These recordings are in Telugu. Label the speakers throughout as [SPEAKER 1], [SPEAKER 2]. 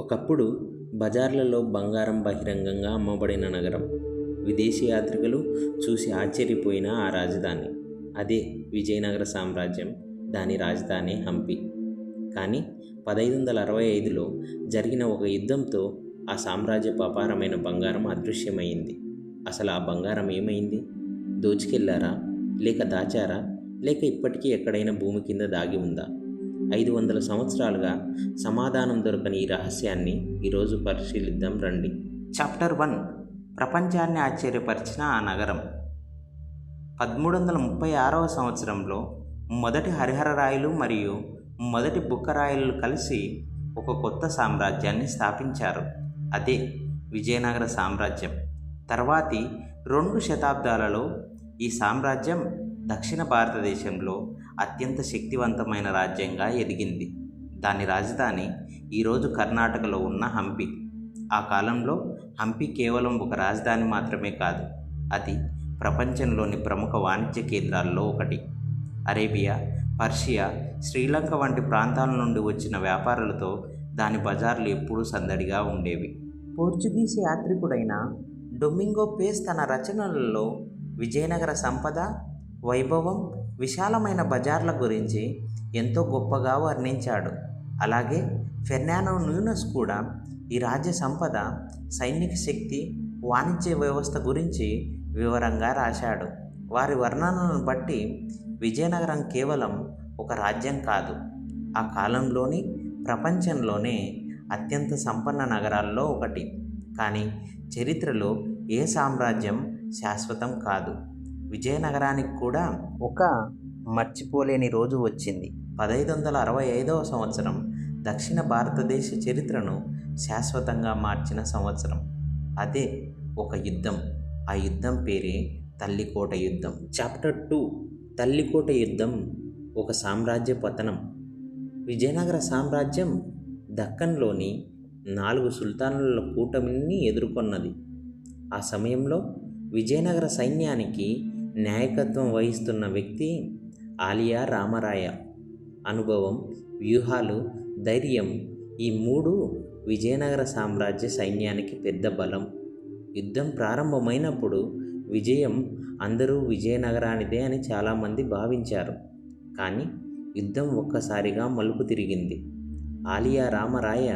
[SPEAKER 1] ఒకప్పుడు బజార్లలో బంగారం బహిరంగంగా అమ్మబడిన నగరం. విదేశీ యాత్రికులు చూసి ఆశ్చర్యపోయిన ఆ రాజధాని. అదే విజయనగర సామ్రాజ్యం. దాని రాజధాని హంపి. కానీ 1565లో జరిగిన ఒక యుద్ధంతో ఆ సామ్రాజ్యపు అపారమైన బంగారం అదృశ్యమైంది. అసలు ఆ బంగారం ఏమైంది? దోచుకెళ్లారా? లేక దాచారా? లేక ఇప్పటికీ ఎక్కడైనా భూమి కింద దాగి ఉందా? 500 సంవత్సరాలుగా సమాధానం దొరకని ఈ రహస్యాన్ని ఈరోజు పరిశీలిద్దాం రండి. చాప్టర్ 1. ప్రపంచాన్ని ఆశ్చర్యపరిచిన ఆ నగరం. 1336వ సంవత్సరంలో మొదటి హరిహరరాయలు మరియు మొదటి బుక్కరాయలు కలిసి ఒక కొత్త సామ్రాజ్యాన్ని స్థాపించారు. అదే విజయనగర సామ్రాజ్యం. తర్వాతి 2 శతాబ్దాలలో ఈ సామ్రాజ్యం దక్షిణ భారతదేశంలో అత్యంత శక్తివంతమైన రాజ్యంగా ఎదిగింది. దాని రాజధాని ఈరోజు కర్ణాటకలో ఉన్న హంపి. ఆ కాలంలో హంపి కేవలం ఒక రాజధాని మాత్రమే కాదు, అది ప్రపంచంలోని ప్రముఖ వాణిజ్య కేంద్రాల్లో ఒకటి. అరేబియా, పర్షియా, శ్రీలంక వంటి ప్రాంతాల నుండి వచ్చిన వ్యాపారులతో దాని బజార్లు ఎప్పుడూ సందడిగా ఉండేవి. పోర్చుగీస్ యాత్రికుడైన డొమింగో పేస్ తన రచనలలో విజయనగర సంపద, వైభవం, విశాలమైన బజార్ల గురించి ఎంతో గొప్పగా వర్ణించాడు. అలాగే ఫెర్నాండో న్యూనస్ కూడా ఈ రాజ్య సంపద, సైనిక శక్తి, వాణిజ్య వ్యవస్థ గురించి వివరంగా రాశాడు. వారి వర్ణనలను బట్టి విజయనగరం కేవలం ఒక రాజ్యం కాదు, ఆ కాలంలోని ప్రపంచంలోనే అత్యంత సంపన్న నగరాల్లో ఒకటి. కానీ చరిత్రలో ఏ సామ్రాజ్యం శాశ్వతం కాదు. విజయనగరానికి కూడా ఒక మర్చిపోలేని రోజు వచ్చింది. 1565వ సంవత్సరం దక్షిణ భారతదేశ చరిత్రను శాశ్వతంగా మార్చిన సంవత్సరం. అదే ఒక యుద్ధం. ఆ యుద్ధం పేరే తల్లికోట యుద్ధం. చాప్టర్ 2. తల్లికోట యుద్ధం. ఒక సామ్రాజ్య పతనం. విజయనగర సామ్రాజ్యం దక్కన్లోని 4 సుల్తానుల కూటమిని ఎదుర్కొన్నది. ఆ సమయంలో విజయనగర సైన్యానికి నాయకత్వం వహిస్తున్న వ్యక్తి ఆలియా రామరాయ. అనుభవం, వ్యూహాలు, ధైర్యం, ఈ 3 విజయనగర సామ్రాజ్య సైన్యానికి పెద్ద బలం. యుద్ధం ప్రారంభమైనప్పుడు విజయం అందరూ విజయనగరానిదే అని చాలామంది భావించారు. కానీ యుద్ధం ఒక్కసారిగా మలుపు తిరిగింది. ఆలియా రామరాయ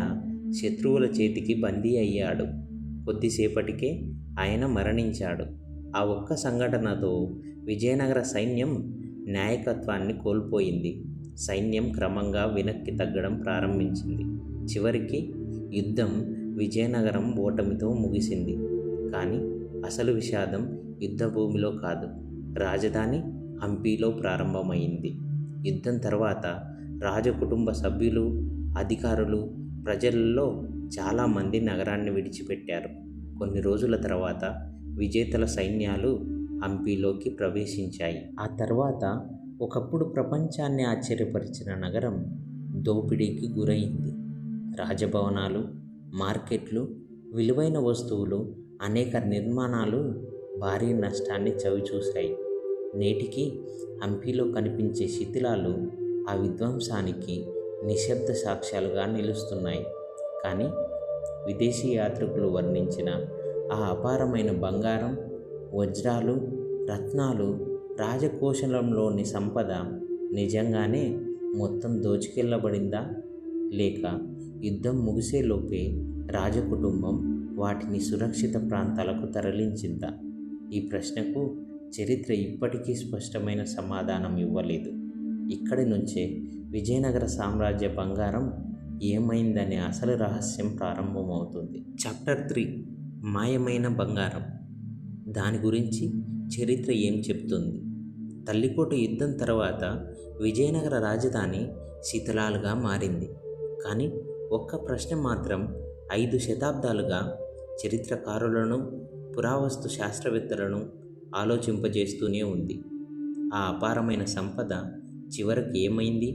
[SPEAKER 1] శత్రువుల చేతికి బందీ అయ్యాడు. కొద్దిసేపటికే ఆయన మరణించాడు. ఆ ఒక్క సంఘటనతో విజయనగర సైన్యం నాయకత్వాన్ని కోల్పోయింది. సైన్యం క్రమంగా వెనక్కి తగ్గడం ప్రారంభించింది. చివరికి యుద్ధం విజయనగరం ఓటమితో ముగిసింది. కానీ అసలు విషాదం యుద్ధభూమిలో కాదు, రాజధాని హంపీలో ప్రారంభమైంది. యుద్ధం తర్వాత రాజకుటుంబ సభ్యులు, అధికారులు, ప్రజలలో చాలామంది నగరాన్ని విడిచిపెట్టారు. కొన్ని రోజుల తర్వాత విజేతల సైన్యాలు హంపీలోకి ప్రవేశించాయి. ఆ తర్వాత ఒకప్పుడు ప్రపంచాన్ని ఆశ్చర్యపరిచిన నగరం దోపిడీకి గురైంది. రాజభవనాలు, మార్కెట్లు, విలువైన వస్తువులు, అనేక నిర్మాణాలు భారీ నష్టాన్ని చవిచూశాయి. నేటికి హంపీలో కనిపించే శిథిలాలు ఆ విధ్వంసానికి నిశ్శబ్ద సాక్ష్యాలుగా నిలుస్తున్నాయి. కానీ విదేశీ యాత్రికులు వర్ణించిన ఆ అపారమైన బంగారం, వజ్రాలు, రత్నాలు, రాజకోశలంలోని సంపద నిజంగానే మొత్తం దోచుకెళ్ళబడిందా? లేక యుద్ధం ముగిసేలోపే రాజకుటుంబం వాటిని సురక్షిత ప్రాంతాలకు తరలించిందా? ఈ ప్రశ్నకు చరిత్ర ఇప్పటికీ స్పష్టమైన సమాధానం ఇవ్వలేదు. ఇక్కడి నుంచే విజయనగర సామ్రాజ్య బంగారం ఏమైందనే అసలు రహస్యం ప్రారంభమవుతుంది. చాప్టర్ 3. మాయమైన బంగారం. దాని గురించి చరిత్ర ఏం చెప్తుంది? తల్లికోట యుద్ధం తర్వాత విజయనగర రాజధాని శిథిలాలుగా మారింది. కానీ ఒక్క ప్రశ్న మాత్రం 5 శతాబ్దాలుగా చరిత్రకారులను, పురావస్తు శాస్త్రవేత్తలను ఆలోచింపజేస్తూనే ఉంది. ఆ అపారమైన సంపద చివరికి ఏమైంది?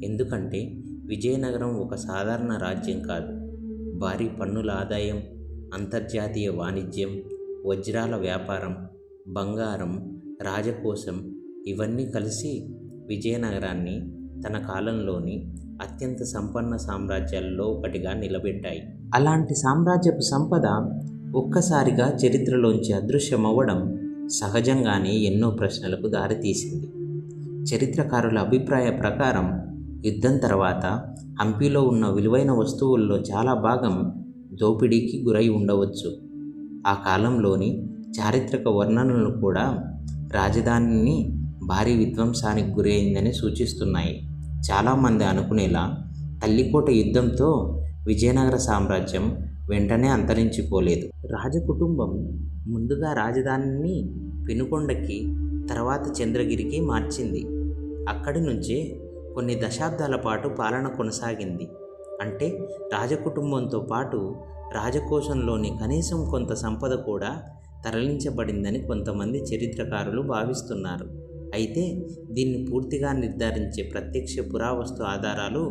[SPEAKER 1] ఎందుకంటే విజయనగరం ఒక సాధారణ రాజ్యం కాదు. భారీ పన్నుల ఆదాయం, అంతర్జాతీయ వాణిజ్యం, వజ్రాల వ్యాపారం, బంగారం, రాజకోశం, ఇవన్నీ కలిసి విజయనగరాన్ని తన కాలంలోని అత్యంత సంపన్న సామ్రాజ్యాల్లో ఒకటిగా నిలబెట్టాయి. అలాంటి సామ్రాజ్యపు సంపద ఒక్కసారిగా చరిత్రలోంచి అదృశ్యమవ్వడం సహజంగానే ఎన్నో ప్రశ్నలకు దారితీసింది. చరిత్రకారుల అభిప్రాయ ప్రకారం యుద్ధం తర్వాత హంపీలో ఉన్న విలువైన వస్తువుల్లో చాలా భాగం దోపిడీకి గురై ఉండవచ్చు. ఆ కాలంలోని చారిత్రక వర్ణనలు కూడా రాజధానిని భారీ విధ్వంసానికి గురైందని సూచిస్తున్నాయి. చాలామంది అనుకునేలా తల్లికోట యుద్ధంతో విజయనగర సామ్రాజ్యం వెంటనే అంతరించిపోలేదు. రాజకుటుంబం ముందుగా రాజధానిని పెనుకొండకి, తర్వాత చంద్రగిరికి మార్చింది. అక్కడి నుంచే కొన్ని దశాబ్దాల పాటు పాలన కొనసాగింది. అంటే రాజకుటుంబంతో పాటు రాజకోశంలోని కనీసం కొంత సంపద కూడా తరలించబడిందని కొంతమంది చరిత్రకారులు భావిస్తున్నారు. అయితే దీన్ని పూర్తిగా నిర్ధారించే ప్రత్యక్ష పురావస్తు ఆధారాలు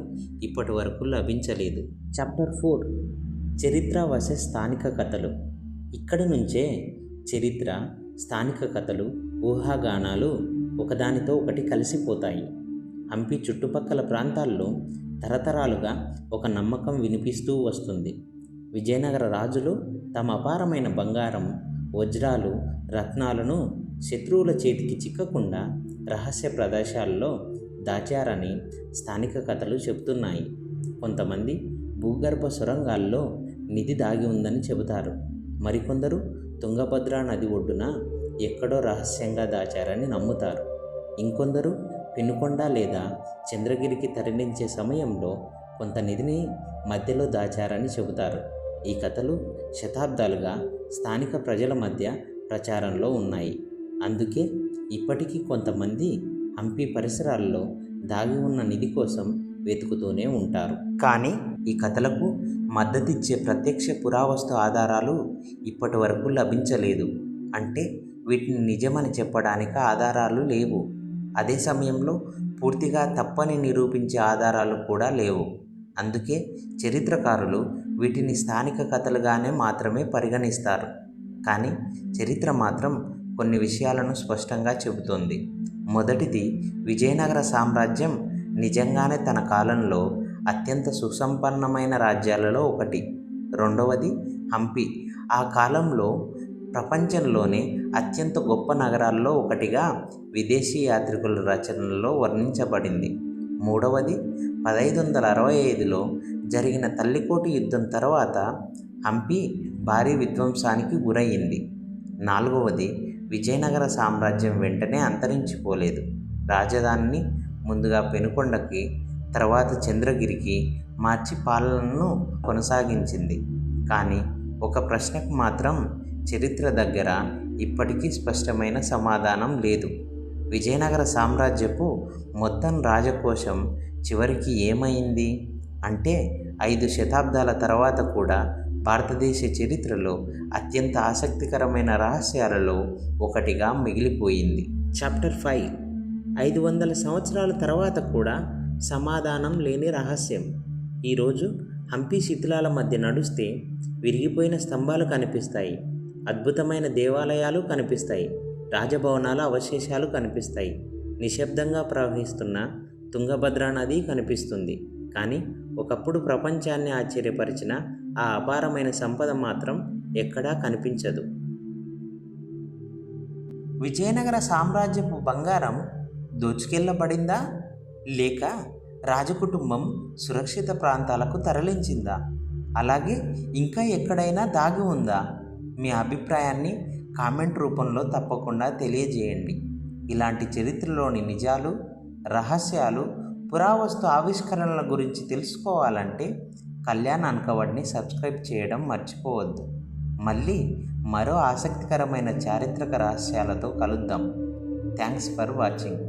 [SPEAKER 1] ఇప్పటి వరకు లభించలేదు. చాప్టర్ 4 చరిత్ర వర్సెస్ స్థానిక కథలు. ఇక్కడి నుంచే చరిత్ర, స్థానిక కథలు, ఊహాగానాలు ఒకదానితో ఒకటి కలిసిపోతాయి. హంపి చుట్టుపక్కల ప్రాంతాల్లో తరతరాలుగా ఒక నమ్మకం వినిపిస్తూ వస్తుంది. విజయనగర రాజులు తమ అపారమైన బంగారం, వజ్రాలు, రత్నాలను శత్రువుల చేతికి చిక్కకుండా రహస్య ప్రదేశాల్లో దాచారని స్థానిక కథలు చెబుతున్నాయి. కొంతమంది భూగర్భ సొరంగాల్లో నిధి దాగి ఉందని చెబుతారు. మరికొందరు తుంగభద్ర నది ఒడ్డున ఎక్కడో రహస్యంగా దాచారని నమ్ముతారు. ఇంకొందరు పెనుకొండ లేదా చంద్రగిరికి తరలించే సమయంలో కొంత నిధిని మధ్యలో దాచారని చెబుతారు. ఈ కథలు శతాబ్దాలుగా స్థానిక ప్రజల మధ్య ప్రచారంలో ఉన్నాయి. అందుకే ఇప్పటికీ కొంతమంది హంపి పరిసరాల్లో దాగి ఉన్న నిధి కోసం వెతుకుతూనే ఉంటారు. కానీ ఈ కథలకు మద్దతిచ్చే ప్రత్యక్ష పురావస్తు ఆధారాలు ఇప్పటి వరకు లభించలేదు. అంటే వీటిని నిజమని చెప్పడానికి ఆధారాలు లేవు. అదే సమయంలో పూర్తిగా తప్పని నిరూపించే ఆధారాలు కూడా లేవు. అందుకే చరిత్రకారులు వీటిని స్థానిక కథలుగానే మాత్రమే పరిగణిస్తారు. కానీ చరిత్ర మాత్రం కొన్ని విషయాలను స్పష్టంగా చెబుతోంది. మొదటిది, విజయనగర సామ్రాజ్యం నిజంగానే తన కాలంలో అత్యంత సుసంపన్నమైన రాజ్యాలలో ఒకటి. రెండవది, హంపి ఆ కాలంలో ప్రపంచంలోనే అత్యంత గొప్ప నగరాల్లో ఒకటిగా విదేశీ యాత్రికుల రచనల్లో వర్ణించబడింది. మూడవది, 1565లో జరిగిన తల్లికోట యుద్ధం తర్వాత హంపి భారీ విధ్వంసానికి గురయ్యింది. నాలుగవది, విజయనగర సామ్రాజ్యం వెంటనే అంతరించిపోలేదు. రాజధానిని ముందుగా పెనుకొండకి, తర్వాత చంద్రగిరికి మార్చి పాలనను కొనసాగించింది. కానీ ఒక ప్రశ్నకు మాత్రం చరిత్ర దగ్గర ఇప్పటికీ స్పష్టమైన సమాధానం లేదు. విజయనగర సామ్రాజ్యపు మొత్తం రాజకోశం చివరికి ఏమైంది? అంటే 5 శతాబ్దాల తర్వాత కూడా భారతదేశ చరిత్రలో అత్యంత ఆసక్తికరమైన రహస్యాలలో ఒకటిగా మిగిలిపోయింది. చాప్టర్ 5 500 సంవత్సరాల తర్వాత కూడా సమాధానం లేని రహస్యం. ఈరోజు హంపి శిథిలాల మధ్య నడుస్తే విరిగిపోయిన స్తంభాలు కనిపిస్తాయి, అద్భుతమైన దేవాలయాలు కనిపిస్తాయి, రాజభవనాల అవశేషాలు కనిపిస్తాయి, నిశ్శబ్దంగా ప్రవహిస్తున్న తుంగభద్ర నది కనిపిస్తుంది. కానీ ఒకప్పుడు ప్రపంచాన్ని ఆశ్చర్యపరిచిన ఆ అపారమైన సంపద మాత్రం ఎక్కడా కనిపించదు. విజయనగర సామ్రాజ్యపు బంగారం దోచుకెళ్ళబడిందా, లేక రాజకుటుంబం సురక్షిత ప్రాంతాలకు తరలించిందా? అలాగే ఇంకా ఎక్కడైనా దాగి ఉందా? మీ అభిప్రాయాన్ని కామెంట్ రూపంలో తప్పకుండా తెలియజేయండి. ఇలాంటి చరిత్రలోని నిజాలు, రహస్యాలు, పురావస్తు ఆవిష్కరణల గురించి తెలుసుకోవాలంటే కళ్యాణ్ అన్కవర్డ్ని సబ్స్క్రైబ్ చేయడం మర్చిపోవద్దు. మళ్ళీ మరో ఆసక్తికరమైన చారిత్రక రహస్యాలతో కలుద్దాం. Thanks for watching.